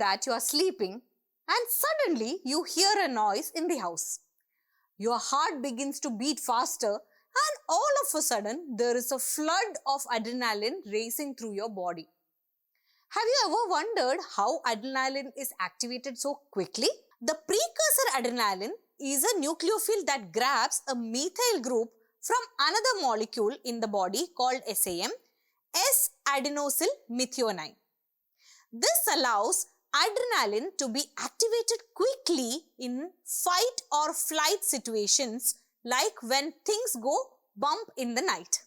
that you are sleeping and suddenly you hear a noise in the house. Your heart begins to beat faster and all of a sudden there is a flood of adrenaline racing through your body. Have you ever wondered how adrenaline is activated so quickly? The precursor adrenaline is a nucleophile that grabs a methyl group from another molecule in the body called SAM, S-adenosyl methionine. This allows adrenaline to be activated quickly in fight or flight situations like when things go bump in the night.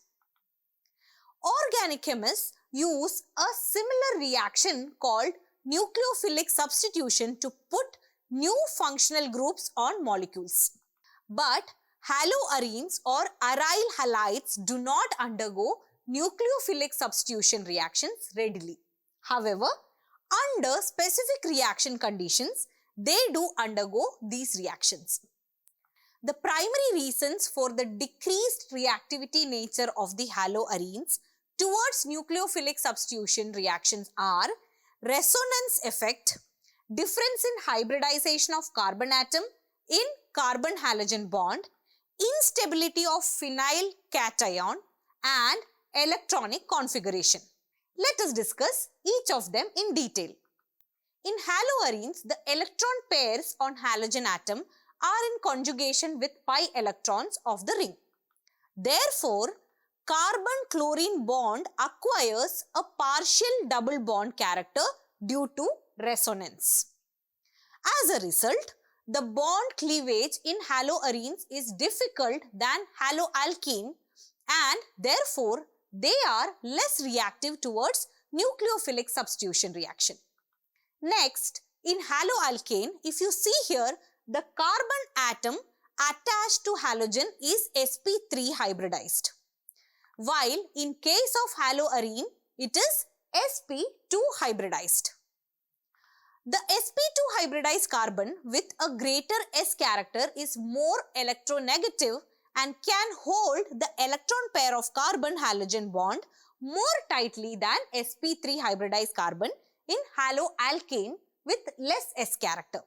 Organic chemists use a similar reaction called nucleophilic substitution to put new functional groups on molecules. But haloarenes or aryl halides do not undergo nucleophilic substitution reactions readily. However, under specific reaction conditions, they do undergo these reactions. The primary reasons for the decreased reactivity nature of the haloarenes towards nucleophilic substitution reactions are resonance effect, difference in hybridization of carbon atom in carbon-halogen bond, instability of phenyl cation, and electronic configuration. Let us discuss each of them in detail. In haloarenes, the electron pairs on halogen atom are in conjugation with pi electrons of the ring. Therefore, carbon-chlorine bond acquires a partial double bond character due to resonance. As a result, the bond cleavage in haloarenes is difficult than haloalkene and therefore they are less reactive towards nucleophilic substitution reaction. Next, in haloalkane, if you see here, the carbon atom attached to halogen is sp3 hybridized, while in case of haloarene, it is sp2 hybridized. The sp2 hybridized carbon with a greater s character is more electronegative and can hold the electron pair of carbon-halogen bond more tightly than sp3 hybridized carbon in haloalkane with less s character.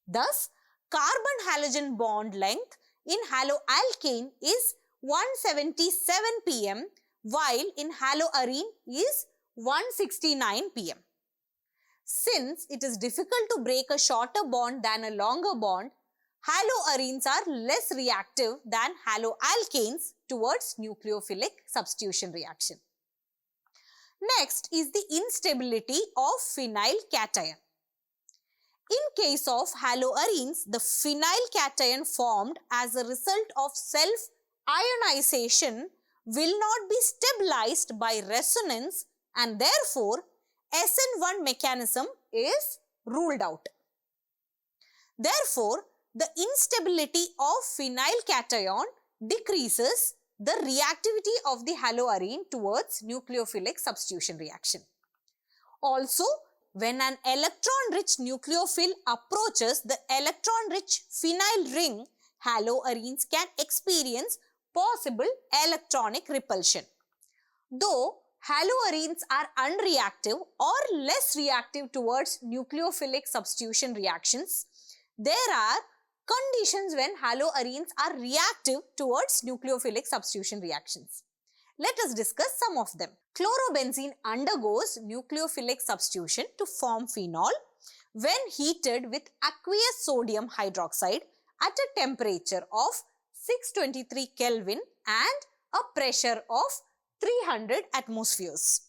Thus, carbon-halogen bond length in haloalkane is 177 pm while in haloarene is 169 pm. Since it is difficult to break a shorter bond than a longer bond, haloarenes are less reactive than haloalkanes towards nucleophilic substitution reaction. Next is the instability of phenyl cation. In case of haloarenes, the phenyl cation formed as a result of self-ionization will not be stabilized by resonance and therefore SN1 mechanism is ruled out. Therefore, the instability of phenyl cation decreases the reactivity of the haloarene towards nucleophilic substitution reaction. Also, when an electron-rich nucleophile approaches the electron-rich phenyl ring, haloarenes can experience possible electronic repulsion. Though haloarenes are unreactive or less reactive towards nucleophilic substitution reactions, there are conditions when haloarenes are reactive towards nucleophilic substitution reactions. Let us discuss some of them. Chlorobenzene undergoes nucleophilic substitution to form phenol when heated with aqueous sodium hydroxide at a temperature of 623 Kelvin and a pressure of 300 atmospheres.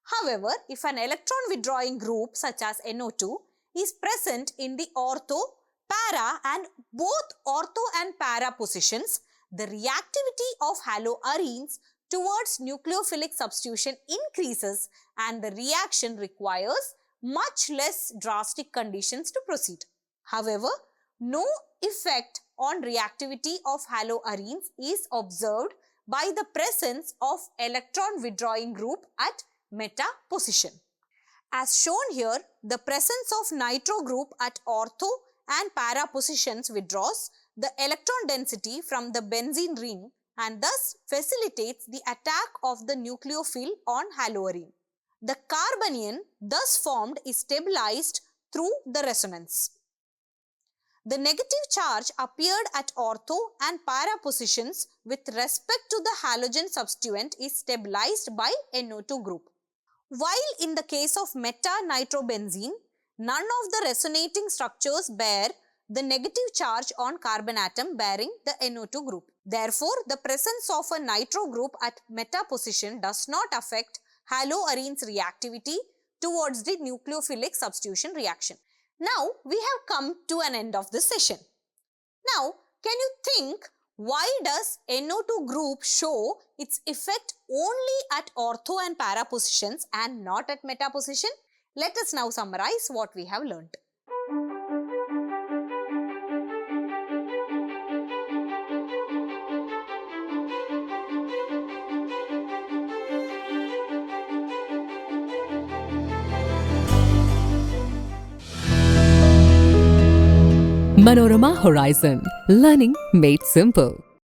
However, if an electron withdrawing group such as NO2 is present in the ortho, para and both ortho and para positions, the reactivity of haloarenes towards nucleophilic substitution increases and the reaction requires much less drastic conditions to proceed. However, no effect on reactivity of haloarenes is observed by the presence of electron withdrawing group at meta position. As shown here, the presence of nitro group at ortho and para positions withdraws the electron density from the benzene ring and thus facilitates the attack of the nucleophile on haloarene. The carbanion thus formed is stabilized through the resonance. The negative charge appeared at ortho and para positions with respect to the halogen substituent is stabilized by NO2 group. While in the case of meta-nitrobenzene, none of the resonating structures bear the negative charge on carbon atom bearing the NO2 group. Therefore, the presence of a nitro group at meta position does not affect haloarene's reactivity towards the nucleophilic substitution reaction. Now, we have come to an end of this session. Now, can you think why does NO2 group show its effect only at ortho and para positions and not at meta position? Let us now summarize what we have learnt. Manorama Horizon. Learning made simple.